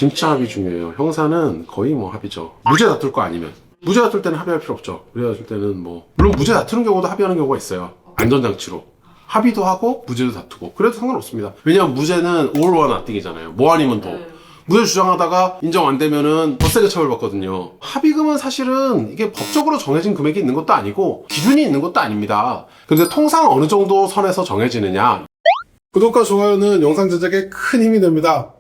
진짜 합의 중요해요. 형사는 거의 뭐 합의죠. 무죄 다툴 거 아니면. 무죄 다툴 때는 합의할 필요 없죠. 무죄 다툴 때는 뭐 물론 무죄 다투는 경우도 합의하는 경우가 있어요. 안전장치로 합의도 하고 무죄도 다투고 그래도 상관없습니다. 왜냐면 무죄는 all or nothing이잖아요. 뭐 아니면 도. 무죄 주장하다가 인정 안 되면은 더 세게 처벌받거든요. 합의금은 사실은 이게 법적으로 정해진 금액이 있는 것도 아니고 기준이 있는 것도 아닙니다. 근데 통상 어느 정도 선에서 정해지느냐. 구독과 좋아요는 영상 제작에 큰 힘이 됩니다.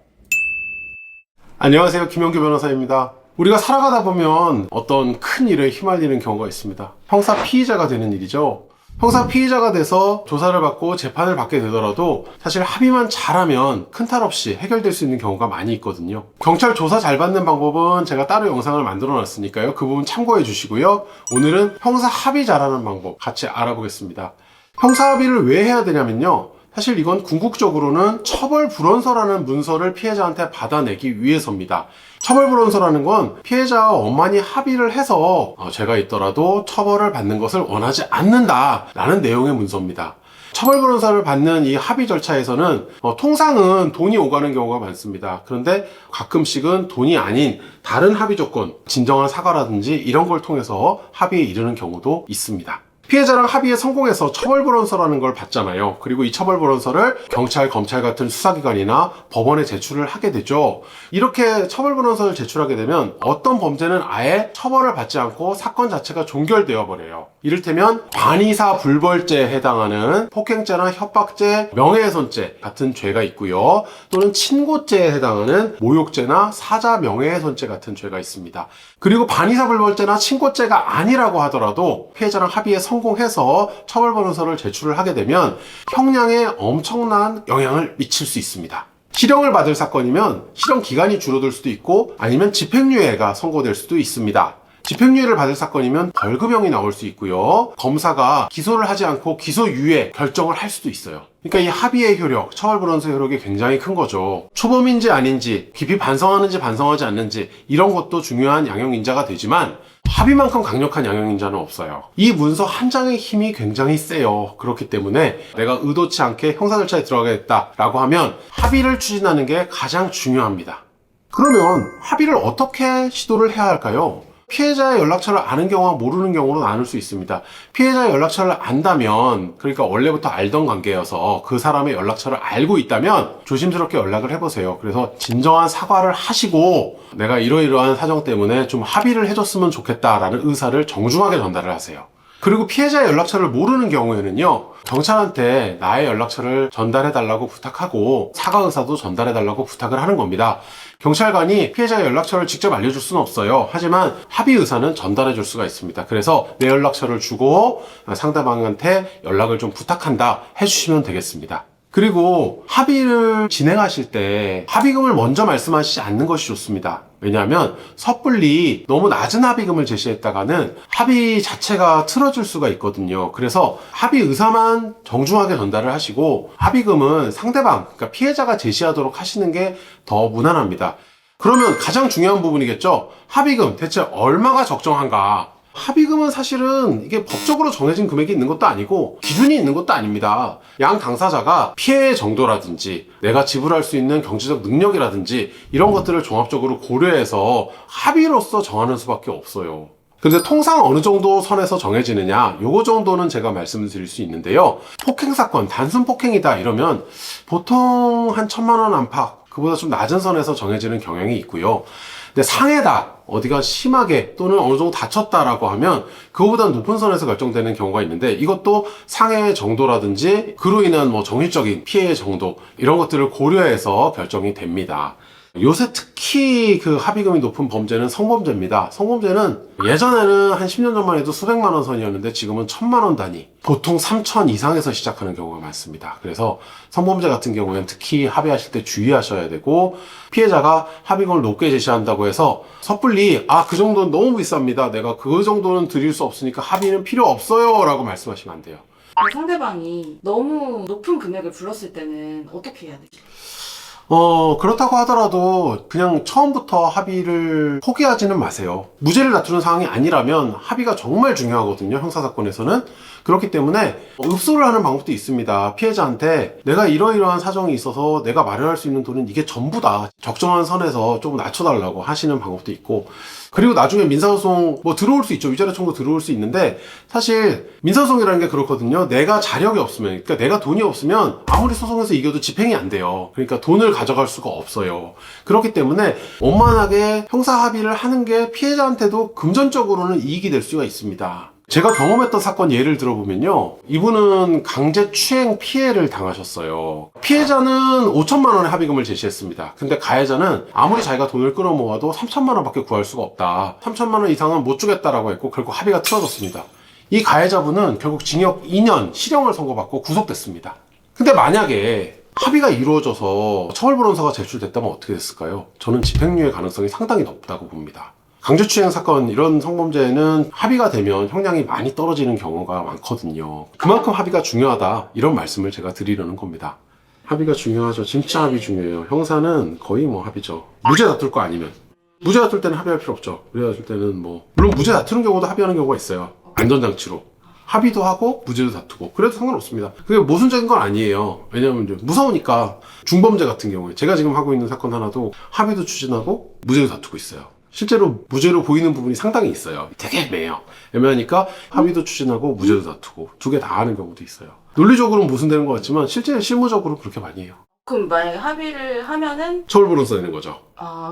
안녕하세요, 김영규 변호사입니다. 우리가 살아가다 보면 어떤 큰 일에 휘말리는 경우가 있습니다. 형사 피의자가 되는 일이죠. 형사 피의자가 돼서 조사를 받고 재판을 받게 되더라도 사실 합의만 잘하면 큰 탈 없이 해결될 수 있는 경우가 많이 있거든요. 경찰 조사 잘 받는 방법은 제가 따로 영상을 만들어 놨으니까요. 그 부분 참고해 주시고요. 오늘은 형사 합의 잘하는 방법 같이 알아보겠습니다. 형사 합의를 왜 해야 되냐면요. 사실 이건 궁극적으로는 처벌불원서라는 문서를 피해자한테 받아내기 위해서입니다. 처벌불원서라는 건 피해자와 원만히 합의를 해서 죄가 있더라도 처벌을 받는 것을 원하지 않는다라는 내용의 문서입니다. 처벌불원서를 받는 이 합의 절차에서는 통상은 돈이 오가는 경우가 많습니다. 그런데 가끔씩은 돈이 아닌 다른 합의 조건, 진정한 사과라든지 이런 걸 통해서 합의에 이르는 경우도 있습니다. 피해자랑 합의에 성공해서 처벌불원서라는 걸 받잖아요. 그리고 이 처벌불원서를 경찰, 검찰 같은 수사기관이나 법원에 제출을 하게 되죠. 이렇게 처벌불원서를 제출하게 되면 어떤 범죄는 아예 처벌을 받지 않고 사건 자체가 종결되어 버려요. 이를테면 관이사 불벌죄에 해당하는 폭행죄나 협박죄, 명예훼손죄 같은 죄가 있고요. 또는 친고죄에 해당하는 모욕죄나 사자 명예훼손죄 같은 죄가 있습니다. 그리고 반의사 불벌죄나 친고죄가 아니라고 하더라도 피해자랑 합의에 성공해서 처벌불원서를 제출을 하게 되면 형량에 엄청난 영향을 미칠 수 있습니다. 실형을 받을 사건이면 실형 기간이 줄어들 수도 있고 아니면 집행유예가 선고될 수도 있습니다. 집행유예를 받을 사건이면 벌금형이 나올 수 있고요. 검사가 기소를 하지 않고 기소유예 결정을 할 수도 있어요. 그러니까 이 합의의 효력, 처벌불원서 효력이 굉장히 큰 거죠. 초범인지 아닌지, 깊이 반성하는지 반성하지 않는지 이런 것도 중요한 양형인자가 되지만 합의만큼 강력한 양형인자는 없어요. 이 문서 한 장의 힘이 굉장히 세요. 그렇기 때문에 내가 의도치 않게 형사 절차에 들어가겠다라고 하면 합의를 추진하는 게 가장 중요합니다. 그러면 합의를 어떻게 시도를 해야 할까요? 피해자의 연락처를 아는 경우와 모르는 경우로 나눌 수 있습니다. 피해자의 연락처를 안다면, 그러니까 원래부터 알던 관계여서 그 사람의 연락처를 알고 있다면 조심스럽게 연락을 해보세요. 그래서 진정한 사과를 하시고 내가 이러이러한 사정 때문에 좀 합의를 해줬으면 좋겠다라는 의사를 정중하게 전달을 하세요. 그리고 피해자의 연락처를 모르는 경우에는요, 경찰한테 나의 연락처를 전달해달라고 부탁하고 사과 의사도 전달해달라고 부탁을 하는 겁니다. 경찰관이 피해자의 연락처를 직접 알려줄 수는 없어요. 하지만 합의 의사는 전달해줄 수가 있습니다. 그래서 내 연락처를 주고 상대방한테 연락을 좀 부탁한다 해주시면 되겠습니다. 그리고 합의를 진행하실 때 합의금을 먼저 말씀하시지 않는 것이 좋습니다. 왜냐하면 섣불리 너무 낮은 합의금을 제시했다가는 합의 자체가 틀어질 수가 있거든요. 그래서 합의 의사만 정중하게 전달을 하시고 합의금은 상대방, 그러니까 피해자가 제시하도록 하시는 게 더 무난합니다. 그러면 가장 중요한 부분이겠죠. 합의금 대체 얼마가 적정한가? 합의금은 사실은 이게 법적으로 정해진 금액이 있는 것도 아니고 기준이 있는 것도 아닙니다. 양 당사자가 피해 정도라든지 내가 지불할 수 있는 경제적 능력이라든지 이런 것들을 종합적으로 고려해서 합의로서 정하는 수밖에 없어요. 근데 통상 어느 정도 선에서 정해지느냐, 요거 정도는 제가 말씀드릴 수 있는데요. 폭행사건, 단순 폭행이다 이러면 보통 한 1,000만 원 안팎, 그보다 좀 낮은 선에서 정해지는 경향이 있고요. 근데 상해다, 어디가 심하게 또는 어느 정도 다쳤다라고 하면 그거보다 높은 선에서 결정되는 경우가 있는데 이것도 상해 정도라든지 그로 인한 정신적인 피해 정도 이런 것들을 고려해서 결정이 됩니다. 요새 특히 그 합의금이 높은 범죄는 성범죄입니다. 성범죄는 예전에는 한 10년 전만 해도 수백만 원 선이었는데 지금은 1,000만 원 단위, 보통 3,000 이상에서 시작하는 경우가 많습니다. 그래서 성범죄 같은 경우에는 특히 합의하실 때 주의하셔야 되고 피해자가 합의금을 높게 제시한다고 해서 섣불리 그 정도는 너무 비쌉니다. 내가 그 정도는 드릴 수 없으니까 합의는 필요 없어요 라고 말씀하시면 안 돼요. 상대방이 너무 높은 금액을 불렀을 때는 어떻게 해야 되죠? 그렇다고 하더라도 그냥 처음부터 합의를 포기하지는 마세요. 무죄를 다투는 상황이 아니라면 합의가 정말 중요하거든요, 형사사건에서는. 그렇기 때문에 읍소를 하는 방법도 있습니다. 피해자한테 내가 이러이러한 사정이 있어서 내가 마련할 수 있는 돈은 이게 전부다. 적정한 선에서 조금 낮춰달라고 하시는 방법도 있고, 그리고 나중에 민사소송 들어올 수 있죠. 위자료 청구 들어올 수 있는데, 사실 민사소송이라는 게 그렇거든요. 내가 자력이 없으면, 그러니까 내가 돈이 없으면 아무리 소송에서 이겨도 집행이 안 돼요. 그러니까 돈을 가져갈 수가 없어요. 그렇기 때문에 원만하게 형사 합의를 하는 게 피해자한테도 금전적으로는 이익이 될 수가 있습니다. 제가 경험했던 사건 예를 들어보면요, 이분은 강제추행 피해를 당하셨어요. 피해자는 5천만 원의 합의금을 제시했습니다. 근데 가해자는 아무리 자기가 돈을 끌어모아도 3천만 원밖에 구할 수가 없다, 3천만 원 이상은 못 주겠다라고 했고, 결국 합의가 틀어졌습니다. 이 가해자분은 결국 징역 2년 실형을 선고받고 구속됐습니다. 근데 만약에 합의가 이루어져서 처벌불원서가 제출됐다면 어떻게 됐을까요? 저는 집행유예 가능성이 상당히 높다고 봅니다. 강제추행 사건, 이런 성범죄는 합의가 되면 형량이 많이 떨어지는 경우가 많거든요. 그만큼 합의가 중요하다, 이런 말씀을 제가 드리려는 겁니다. 합의가 중요하죠. 진짜 합의 중요해요. 형사는 거의 합의죠. 무죄 다툴 거 아니면. 무죄 다툴 때는 합의할 필요 없죠. 무죄 다툴 때는 물론 무죄 다투는 경우도 합의하는 경우가 있어요. 안전장치로 합의도 하고 무죄도 다투고, 그래도 상관없습니다. 그게 모순적인 건 아니에요. 왜냐면 이제 무서우니까. 중범죄 같은 경우에 제가 지금 하고 있는 사건 하나도 합의도 추진하고 무죄도 다투고 있어요. 실제로 무죄로 보이는 부분이 상당히 있어요. 되게 애매해요. 애매하니까 합의도 추진하고 무죄도 다투고 두 개 다 하는 경우도 있어요. 논리적으로는 모순되는 것 같지만 실제 실무적으로 그렇게 많이 해요. 그럼 만약에 합의를 하면은 처벌불원서 되는 거죠.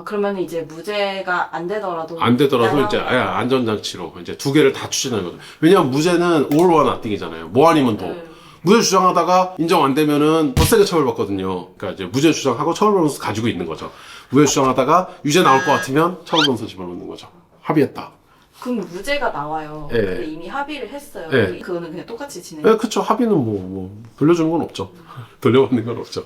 그러면 이제 무죄가 안 되더라도 이제 안전장치로 이제 두 개를 다 추진하는 거죠. 왜냐면 무죄는 all or nothing이잖아요. 뭐 아니면 도. 무죄 주장하다가 인정 안 되면은 더 세게 처벌받거든요. 그러니까 이제 무죄 주장하고 처벌변호사 가지고 있는 거죠. 무죄 주장하다가 유죄 나올 것 같으면 처벌변호사 집어넣는 거죠. 합의했다. 그럼 무죄가 나와요. 예. 근데 이미 합의를 했어요. 예. 그거는 그냥 똑같이 진행. 네, 그쵸. 합의는 돌려주는 건 없죠. 돌려받는 건 없죠.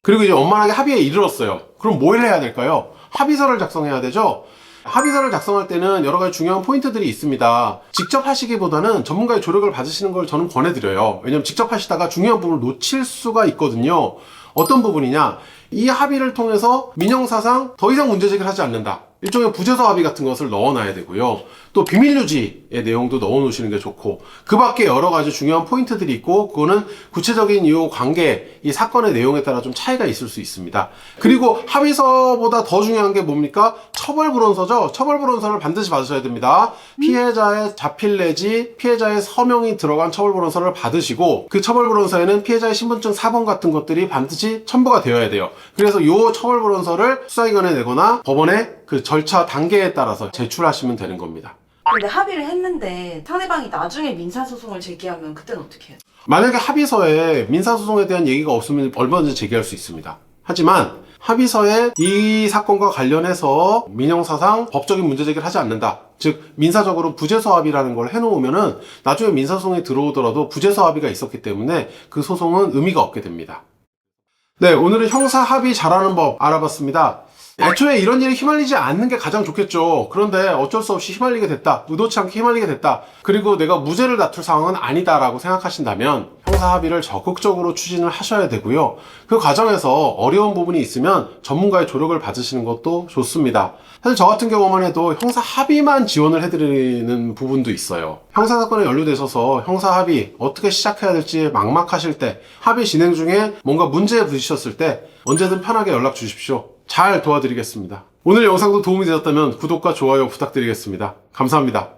그리고 이제 원만하게 합의에 이르렀어요. 그럼 뭘 해야 될까요? 합의서를 작성해야 되죠. 합의서를 작성할 때는 여러 가지 중요한 포인트들이 있습니다. 직접 하시기보다는 전문가의 조력을 받으시는 걸 저는 권해드려요. 왜냐면 직접 하시다가 중요한 부분을 놓칠 수가 있거든요. 어떤 부분이냐? 이 합의를 통해서 민형사상 더 이상 문제제기를 하지 않는다, 일종의 부재소 합의 같은 것을 넣어놔야 되고요. 또 비밀유지의 내용도 넣어놓으시는 게 좋고, 그 밖에 여러 가지 중요한 포인트들이 있고, 그거는 구체적인 이 관계, 이 사건의 내용에 따라 좀 차이가 있을 수 있습니다. 그리고 합의서보다 더 중요한 게 뭡니까? 처벌불원서죠. 처벌불원서를 반드시 받으셔야 됩니다. 피해자의 자필 내지 피해자의 서명이 들어간 처벌불원서를 받으시고, 그 처벌불원서에는 피해자의 신분증 4번 같은 것들이 반드시 첨부가 되어야 돼요. 그래서 이 처벌불원서를 수사기관에 내거나 법원에 그 절차 단계에 따라서 제출하시면 되는 겁니다. 근데 합의를 했는데 상대방이 나중에 민사소송을 제기하면 그때는 어떻게 해요? 만약에 합의서에 민사소송에 대한 얘기가 없으면 얼마든지 제기할 수 있습니다. 하지만 합의서에 이 사건과 관련해서 민형사상 법적인 문제제기를 하지 않는다, 즉 민사적으로 부재소 합의라는 걸 해놓으면은 나중에 민사소송이 들어오더라도 부재소 합의가 있었기 때문에 그 소송은 의미가 없게 됩니다. 네, 오늘은 형사 합의 잘하는 법 알아봤습니다. 애초에 이런 일에 휘말리지 않는 게 가장 좋겠죠. 그런데 어쩔 수 없이 휘말리게 됐다, 의도치 않게 휘말리게 됐다, 그리고 내가 무죄를 다툴 상황은 아니다라고 생각하신다면 형사 합의를 적극적으로 추진을 하셔야 되고요. 그 과정에서 어려운 부분이 있으면 전문가의 조력을 받으시는 것도 좋습니다. 사실 저 같은 경우만 해도 형사 합의만 지원을 해드리는 부분도 있어요. 형사사건에 연루되셔서 형사 합의 어떻게 시작해야 될지 막막하실 때, 합의 진행 중에 뭔가 문제에 부딪히셨을 때 언제든 편하게 연락 주십시오. 잘 도와드리겠습니다. 오늘 영상도 도움이 되셨다면 구독과 좋아요 부탁드리겠습니다. 감사합니다.